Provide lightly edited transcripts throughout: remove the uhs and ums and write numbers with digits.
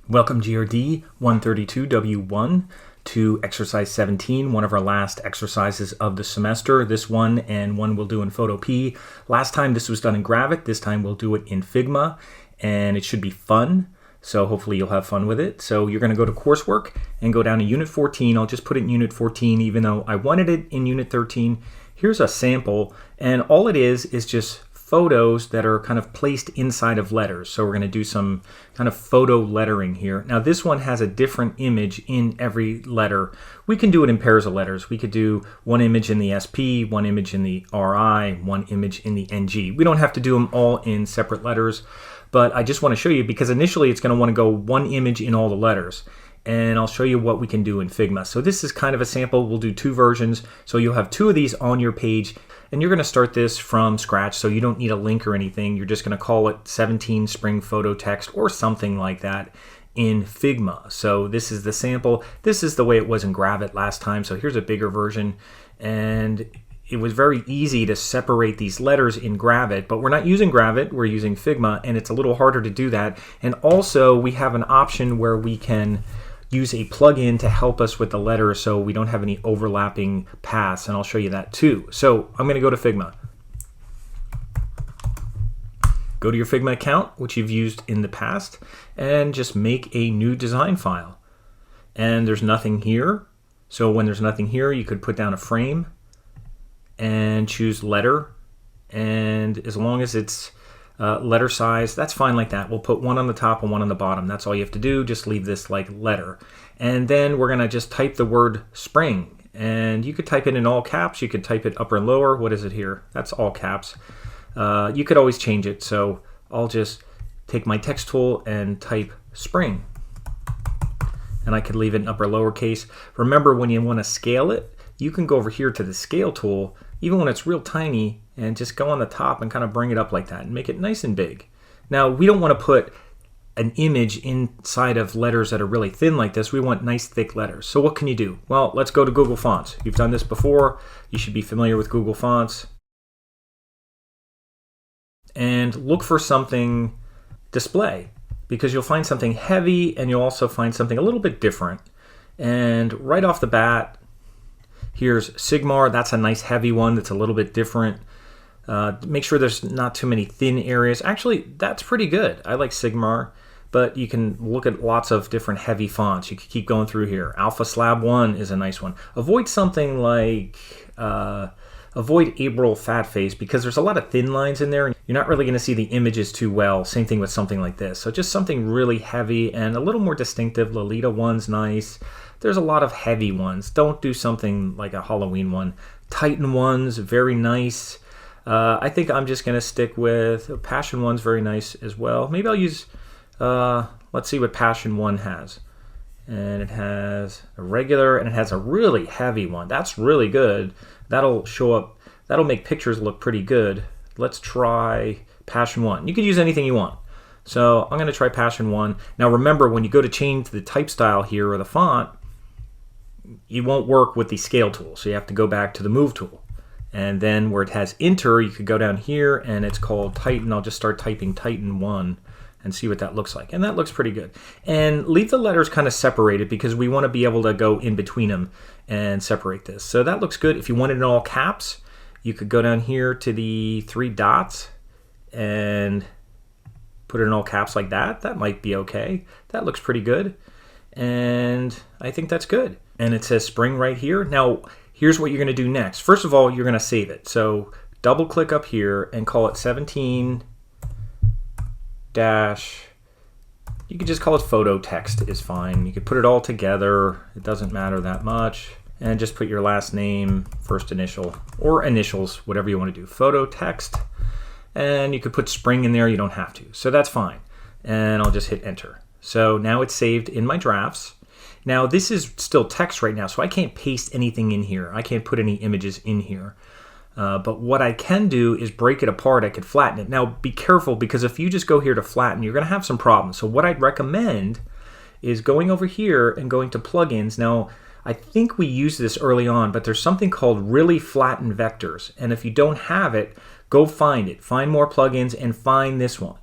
Welcome GRD 132W1 to exercise 17, one of our last exercises of the semester. This one and one we'll do in Photo P. Last time this was done in Gravit, this time we'll do it in Figma, and it should be fun. So hopefully you'll have fun with it. So you're going to go to coursework and go down to Unit 14. I'll just put it in Unit 14 even though I wanted it in Unit 13. Here's a sample, and all it is just photos that are kind of placed inside of letters. So we're going to do some kind of photo lettering here. Now this one has a different image in every letter. We can do it in pairs of letters. We could do one image in the SP, one image in the RI, one image in the NG. We don't have to do them all in separate letters, but I just want to show you because initially it's going to want to go one image in all the letters. And I'll show you what we can do in Figma. So this is kind of a sample. We'll do two versions. So you'll have two of these on your page, and you're going to start this from scratch. So you don't need a link or anything. You're just going to call it 17 Spring Photo Text or something like that in Figma. So this is the sample. This is the way it was in Gravit last time. So here's a bigger version. And it was very easy to separate these letters in Gravit, but we're not using Gravit, we're using Figma, and it's a little harder to do that. And also we have an option where we can use a plugin to help us with the letters so we don't have any overlapping paths, and I'll show you that too. So I'm going to go to Figma. Go to your Figma account, which you've used in the past, and just make a new design file. And there's nothing here. So when there's nothing here, you could put down a frame and choose letter. And as long as it's letter size, that's fine like that. We'll put one on the top and one on the bottom. That's all you have to do. Just leave this like letter. And then we're going to just type the word spring. And you could type it in all caps. You could type it upper and lower. What is it here? That's all caps. You could always change it. So I'll just take my text tool and type spring. And I could leave it in upper lowercase. Remember, when you want to scale it, you can go over here to the scale tool, even when it's real tiny, and just go on the top and kind of bring it up like that and make it nice and big. Now, we don't want to put an image inside of letters that are really thin like this. We want nice thick letters. So what can you do? Well, let's go to Google Fonts. You've done this before. You should be familiar with Google Fonts. And look for something display, because you'll find something heavy and you'll also find something a little bit different. And right off the bat, here's Sigmar. That's a nice heavy one that's a little bit different. Make sure there's not too many thin areas. Actually, that's pretty good. I like Sigmar, but you can look at lots of different heavy fonts. You can keep going through here. Alpha Slab 1 is a nice one. Avoid something like, avoid April Fat Face, because there's a lot of thin lines in there and you're not really going to see the images too well. Same thing with something like this. So just something really heavy and a little more distinctive. Lolita 1's nice. There's a lot of heavy ones. Don't do something like a Halloween one. Titan 1's very nice. I think I'm just going to stick with Passion 1's very nice as well. Maybe I'll use, let's see what Passion 1 has. And it has a regular and it has a really heavy one. That's really good. That'll show up, that'll make pictures look pretty good. Let's try Passion 1. You could use anything you want. So I'm going to try Passion 1. Now remember, when you go to change the type style here or the font, you won't work with the scale tool. So you have to go back to the move tool. And then where it has enter, you could go down here and it's called Titan. I'll just start typing Titan 1 and see what that looks like. And that looks pretty good. And leave the letters kind of separated because we want to be able to go in between them and separate this. So that looks good. If you want it in all caps, you could go down here to the three dots and put it in all caps like that. That might be okay. That looks pretty good. And I think that's good. And it says spring right here. Now, here's what you're going to do next. First of all, you're going to save it. So double click up here and call it 17 dash, you could just call it photo text is fine. You could put it all together. It doesn't matter that much. And just put your last name, first initial, or initials, whatever you want to do. Photo text. And you could put spring in there. You don't have to. So that's fine. And I'll just hit enter. So now it's saved in my drafts. Now this is still text right now, so I can't paste anything in here. I can't put any images in here. But what I can do is break it apart. I could flatten it. Now be careful, because if you just go here to flatten, you're going to have some problems. So what I'd recommend is going over here and going to plugins. Now I think we used this early on, but there's something called really flattened vectors. And if you don't have it, go find it. Find more plugins and find this one.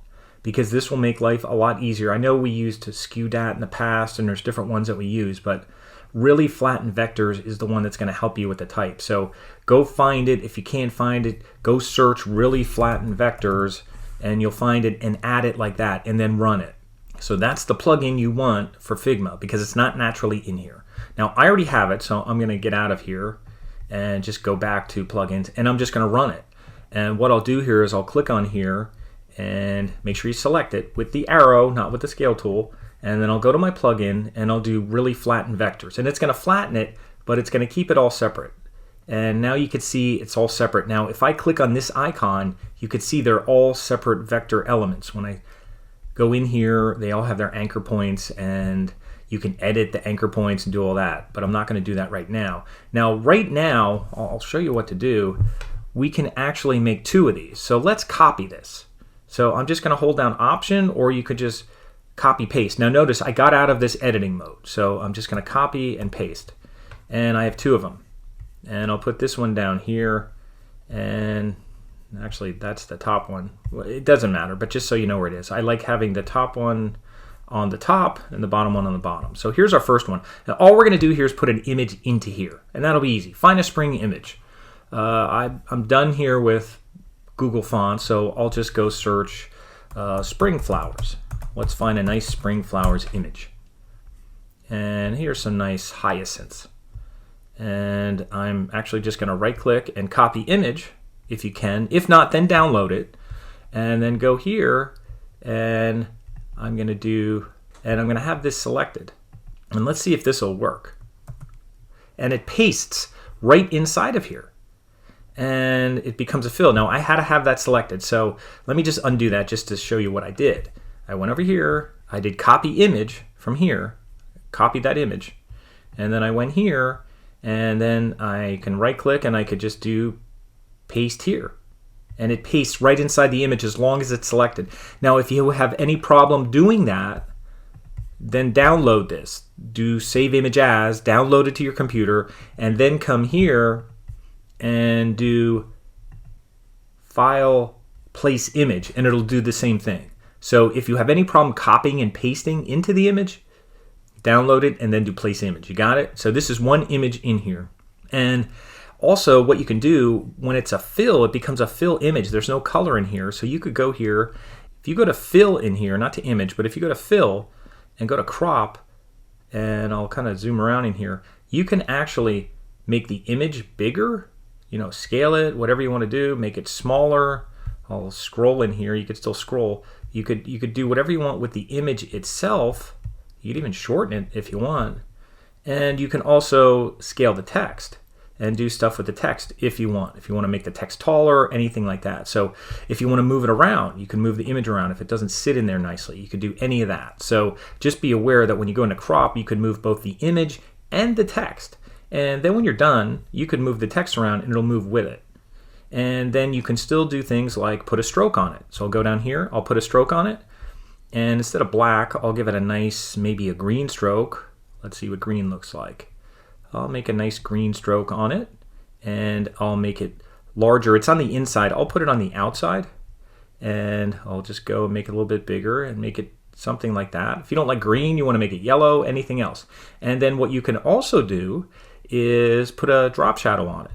because this will make life a lot easier. I know we used SkewDat in the past, and there's different ones that we use, but really flattened vectors is the one that's going to help you with the type. So go find it. If you can't find it, go search really flattened vectors, and you'll find it and add it like that, and then run it. So that's the plugin you want for Figma, because it's not naturally in here. Now I already have it, so I'm going to get out of here and just go back to plugins, and I'm just going to run it. And what I'll do here is I'll click on here and make sure you select it with the arrow, not with the scale tool, and then I'll go to my plugin and I'll do really flattened vectors, and it's going to flatten it, but it's going to keep it all separate. And now you can see it's all separate. Now if I click on this icon, you can see they're all separate vector elements. When I go in here, they all have their anchor points, and you can edit the anchor points and do all that, but I'm not going to do that right now. Now right now, I'll show you what to do. We can actually make 2 of these. So let's copy this. So I'm just going to hold down Option, or you could just copy paste. Now notice I got out of this editing mode, so I'm just going to copy and paste, and I have 2 of them. And I'll put this one down here, and actually that's the top one. It doesn't matter, but just so you know where it is. I like having the top one on the top and the bottom one on the bottom. So here's our first one. Now all we're going to do here is put an image into here, and that'll be easy. Find a spring image. I'm done here with Google Fonts, so I'll just go search spring flowers. Let's find a nice spring flowers image. And here's some nice hyacinths. And I'm actually just going to right click and copy image if you can. If not, then download it, and then go here, and I'm going to have this selected. And let's see if this will work. And it pastes right inside of here, and it becomes a fill. Now I had to have that selected, so let me just undo that just to show you what I did. I went over here, I did copy image from here, copied that image, and then I went here, and then I can right click and I could just do paste here, and it pastes right inside the image as long as it's selected. Now if you have any problem doing that, then download this, do save image as, download it to your computer, and then come here and do file place image, and it'll do the same thing. So if you have any problem copying and pasting into the image, download it and then do place image. You got it? So this is one image in here. And also what you can do when it's a fill, it becomes a fill image. There's no color in here, so you could go here. If you go to fill in here, not to image, but if you go to fill and go to crop, and I'll kind of zoom around in here, you can actually make the image bigger, scale it, whatever you want to do, make it smaller. I'll scroll in here. You could still scroll. You could do whatever you want with the image itself. You could even shorten it if you want. And you can also scale the text and do stuff with the text if you want. If you want to make the text taller, anything like that. So if you want to move it around, you can move the image around. If it doesn't sit in there nicely, you could do any of that. So just be aware that when you go into crop, you can move both the image and the text. And then when you're done, you can move the text around and it'll move with it. And then you can still do things like put a stroke on it. So I'll go down here, I'll put a stroke on it, and instead of black, I'll give it a nice, maybe a green stroke. Let's see what green looks like. I'll make a nice green stroke on it, and I'll make it larger. It's on the inside. I'll put it on the outside, and I'll just go and make it a little bit bigger and make it something like that. If you don't like green, you want to make it yellow, anything else. And then what you can also do is put a drop shadow on it.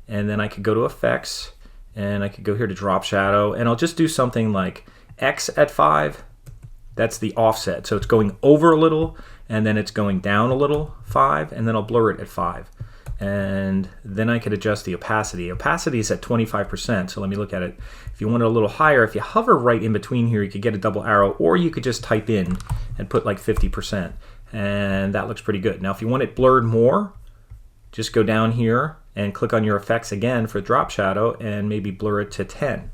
And then I could go to effects, and I could go here to drop shadow, and I'll just do something like X at 5. That's the offset. So it's going over a little, and then it's going down a little, 5, and then I'll blur it at 5. And then I could adjust the opacity. Opacity is at 25%, so let me look at it. If you want it a little higher, if you hover right in between here, you could get a double arrow, or you could just type in and put like 50%, and that looks pretty good. Now if you want it blurred more, just go down here and click on your effects again for drop shadow and maybe blur it to 10.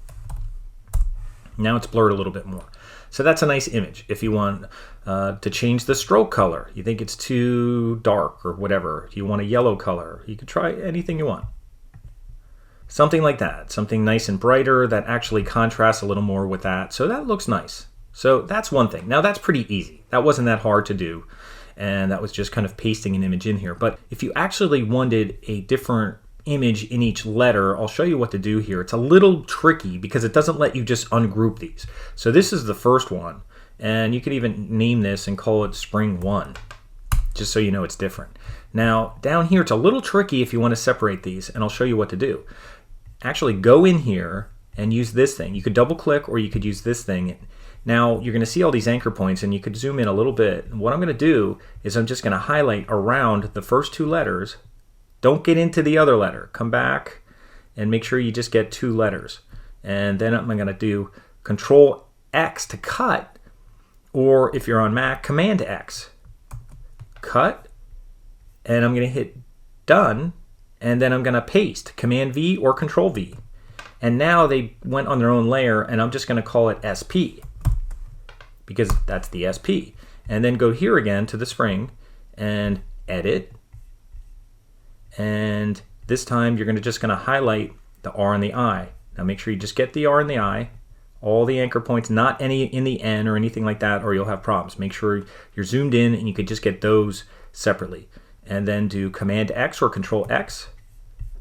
Now it's blurred a little bit more. So that's a nice image. If you want to change the stroke color, you think it's too dark or whatever, you want a yellow color, you could try anything you want. Something like that, something nice and brighter that actually contrasts a little more with that. So that looks nice. So that's one thing. Now that's pretty easy. That wasn't that hard to do. And that was just kind of pasting an image in here. But if you actually wanted a different image in each letter, I'll show you what to do here. It's a little tricky because it doesn't let you just ungroup these. So this is the first one, and you could even name this and call it Spring 1, just so you know it's different. Now down here it's a little tricky if you want to separate these, and I'll show you what to do. Actually go in here and use this thing. You could double click or you could use this thing. Now you're going to see all these anchor points, and you could zoom in a little bit. And what I'm going to do is I'm just going to highlight around the first two letters. Don't get into the other letter. Come back and make sure you just get two letters. And then I'm going to do Control X to cut, or if you're on Mac, Command X. Cut, and I'm going to hit done, and then I'm going to paste, Command V or Control V. And now they went on their own layer, and I'm just going to call it SP, because that's the SP. And then go here again to the spring and edit. And this time you're just going to highlight the R and the I. Now make sure you just get the R and the I, all the anchor points, not any in the N or anything like that, or you'll have problems. Make sure you're zoomed in and you could just get those separately. And then do Command X or Control X,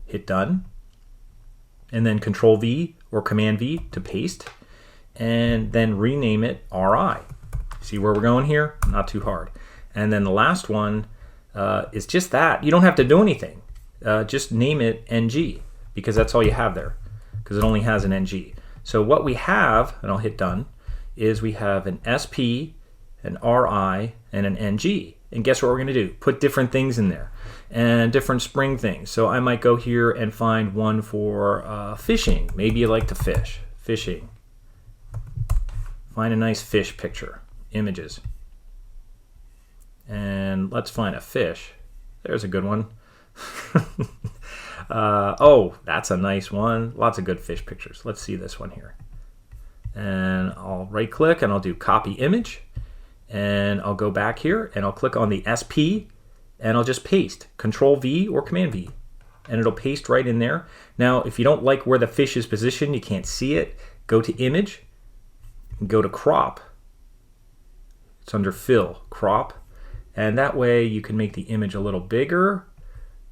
hit done. And then Control V or Command V to paste. And then rename it RI. See where we're going here? Not too hard. And then the last one is just that. You don't have to do anything. Just name it NG, because that's all you have there, because it only has an NG. So what we have, and I'll hit done, is we have an SP, an RI, and an NG. And guess what we're going to do? Put different things in there and different spring things. So I might go here and find one for fishing. Maybe you like to fish. Fishing. Find a nice fish picture. Images. And let's find a fish. There's a good one. Oh, that's a nice one. Lots of good fish pictures. Let's see this one here. And I'll right click and I'll do copy image. And I'll go back here and I'll click on the SP and I'll just paste. Control V or Command V. And it'll paste right in there. Now, if you don't like where the fish is positioned, you can't see it, go to image, go to crop. It's under fill, crop. And that way you can make the image a little bigger,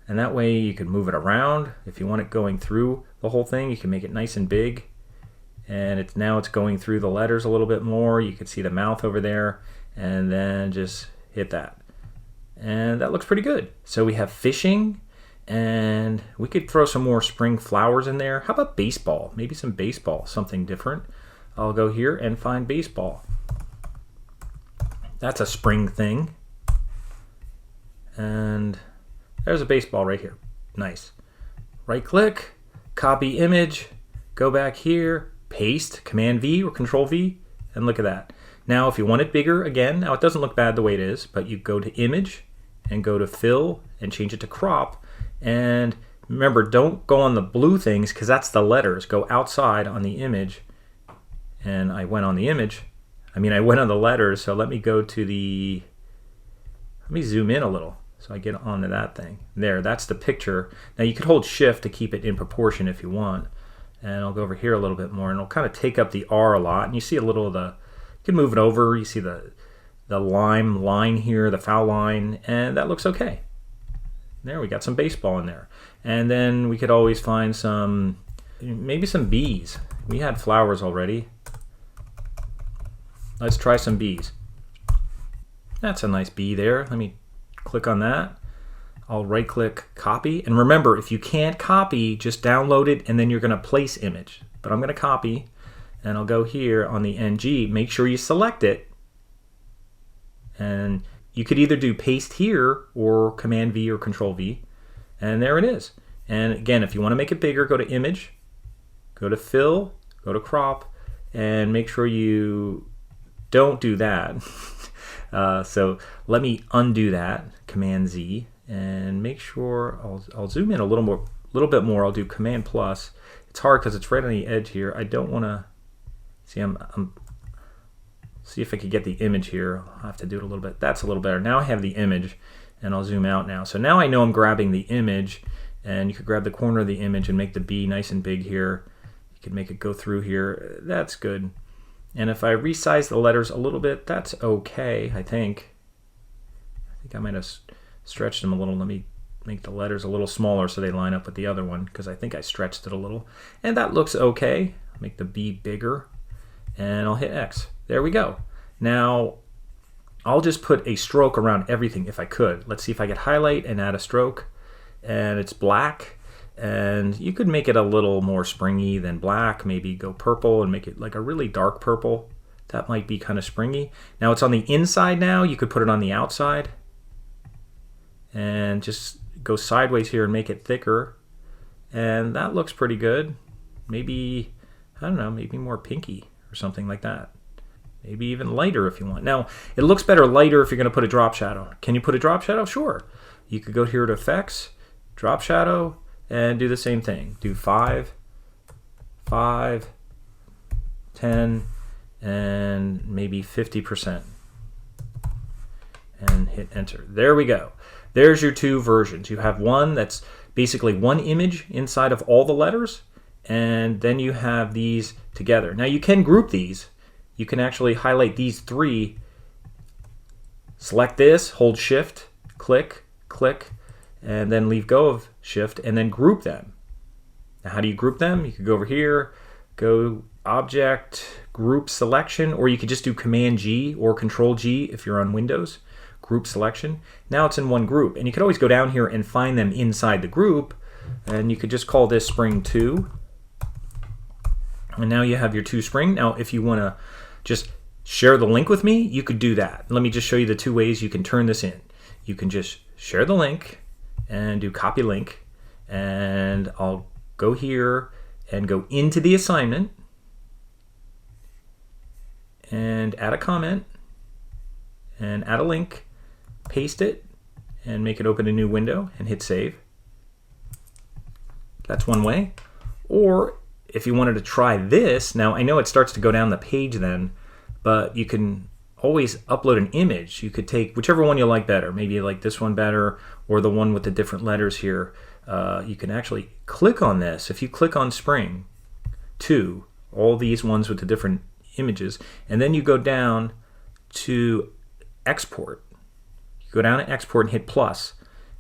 and that way you can move it around. If you want it going through the whole thing, you can make it nice and big. And now it's going through the letters a little bit more. You can see the mouth over there, and then just hit that. And that looks pretty good. So we have fishing, and we could throw some more spring flowers in there. How about baseball? Maybe some baseball, something different. I'll go here and find baseball. That's a spring thing. And there's a baseball right here. Nice. Right click, copy image, go back here, paste, Command V or Control V, and look at that. Now if you want it bigger, again, now it doesn't look bad the way it is, but you go to image and go to fill and change it to crop. And remember, don't go on the blue things because that's the letters. Go outside on the image. And I went on the image. I went on the letters, so let me go to the, let me zoom in a little. So I get onto that thing. There, that's the picture. Now you could hold shift to keep it in proportion if you want. And I'll go over here a little bit more, and it'll kind of take up the R a lot. And you see a little of the, you can move it over. You see the lime line here, the foul line, and that looks okay. There, we got some baseball in there. And then we could always find some, maybe some bees. We had flowers already. Let's try some bees. That's a nice bee there. Let me click on that. I'll right click copy, and remember, if you can't copy, just download it and then you're going to place image. But I'm going to copy, and I'll go here on the NG. Make sure you select it, and you could either do paste here or Command V or Control V, and there it is. And again, if you want to make it bigger, go to image, go to fill, go to crop, and make sure you don't do that. So let me undo that, Command Z, and make sure I'll zoom in a little bit more. I'll do Command plus. It's hard because it's right on the edge here. I don't want to see. See if I could get the image here. I'll have to do it a little bit. That's a little better. Now I have the image, and I'll zoom out now. So now I know I'm grabbing the image, and you could grab the corner of the image and make the B nice and big here. You could make it go through here. That's good. And if I resize the letters a little bit, that's okay, I think. I might have stretched them a little. Let me make the letters a little smaller so they line up with the other one, because I think I stretched it a little. And that looks okay. Make the B bigger, and I'll hit X. There we go. Now, I'll just put a stroke around everything if I could. Let's see if I could highlight and add a stroke. And it's black. And you could make it a little more springy than black. Maybe go purple and make it like a really dark purple. That might be kind of springy. Now it's on the inside now. You could put it on the outside. And just go sideways here and make it thicker. And that looks pretty good. Maybe, I don't know, maybe more pinky or something like that. Maybe even lighter if you want. Now, it looks better lighter if you're going to put a drop shadow. Can you put a drop shadow? Sure. You could go here to Effects, Drop Shadow, and do the same thing. Do 5, 5, 10, and maybe 50%. And hit Enter. There we go. There's your two versions. You have one that's basically one image inside of all the letters, and then you have these together. Now, you can group these. You can actually highlight these three, select this, hold Shift, click, click, and then leave go of Shift, and then group them. Now, how do you group them? You could go over here, go Object, Group Selection, or you could just do Command G or Control G if you're on Windows, Group Selection. Now it's in one group, and you could always go down here and find them inside the group, and you could just call this Spring 2. And now you have your 2 spring. Now, if you want to just share the link with me, you could do that. Let me just show you the 2 ways you can turn this in. You can just share the link and do copy link, and I'll go here and go into the assignment and add a comment and add a link, paste it, and make it open a new window and hit save. That's one way. Or if you wanted to try this, now I know it starts to go down the page then, but you can always upload an image. You could take whichever one you like better. Maybe you like this one better, or the one with the different letters here. You can actually click on this. If you click on Spring 2, all these ones with the different images, and then you go down to Export. You go down to Export and hit plus,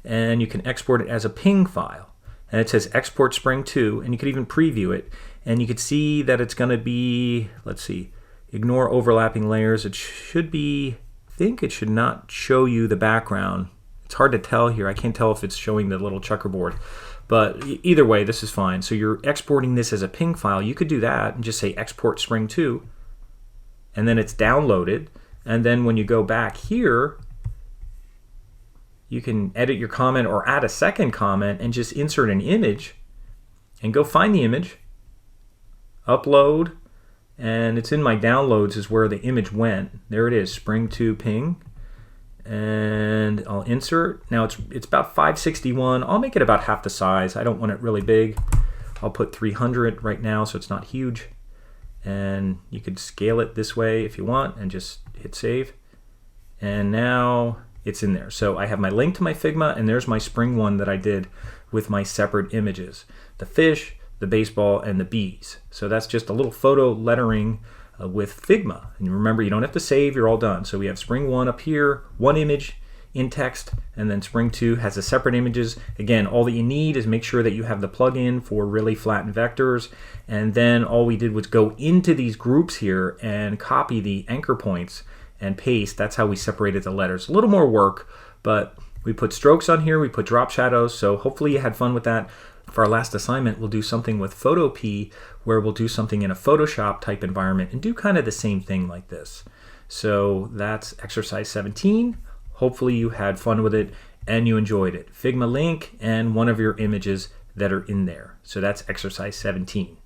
and you can export it as a PNG file. And it says Export Spring 2, and you could even preview it, and you could see that it's going to be, let's see, ignore overlapping layers. It should be, I think it should not show you the background. It's hard to tell here. I can't tell if it's showing the little checkerboard, but either way, this is fine. So you're exporting this as a PNG file. You could do that and just say Export Spring 2, and then it's downloaded. And then when you go back here, you can edit your comment or add a second comment and just insert an image and go find the image, upload, and it's in my downloads is where the image went. There it is, Spring 2 PNG, and I'll insert. Now it's about 561. I'll make it about half the size. I don't want it really big. I'll put 300 right now so it's not huge, and you could scale it this way if you want and just hit save, and now it's in there. So I have my link to my Figma, and there's my spring one that I did with my separate images. The fish, the baseball, and the bees. So that's just a little photo lettering with Figma. And remember, you don't have to save, you're all done. So we have spring 1 up here, one image in text, and then spring 2 has the separate images. Again, all that you need is make sure that you have the plugin for really flattened vectors, and then all we did was go into these groups here and copy the anchor points and paste. That's how we separated the letters. A little more work, but we put strokes on here, we put drop shadows, so hopefully you had fun with that. For our last assignment, we'll do something with Photo P, where we'll do something in a Photoshop type environment and do kind of the same thing like this. So that's exercise 17. Hopefully you had fun with it and you enjoyed it. Figma link and one of your images that are in there. So that's exercise 17.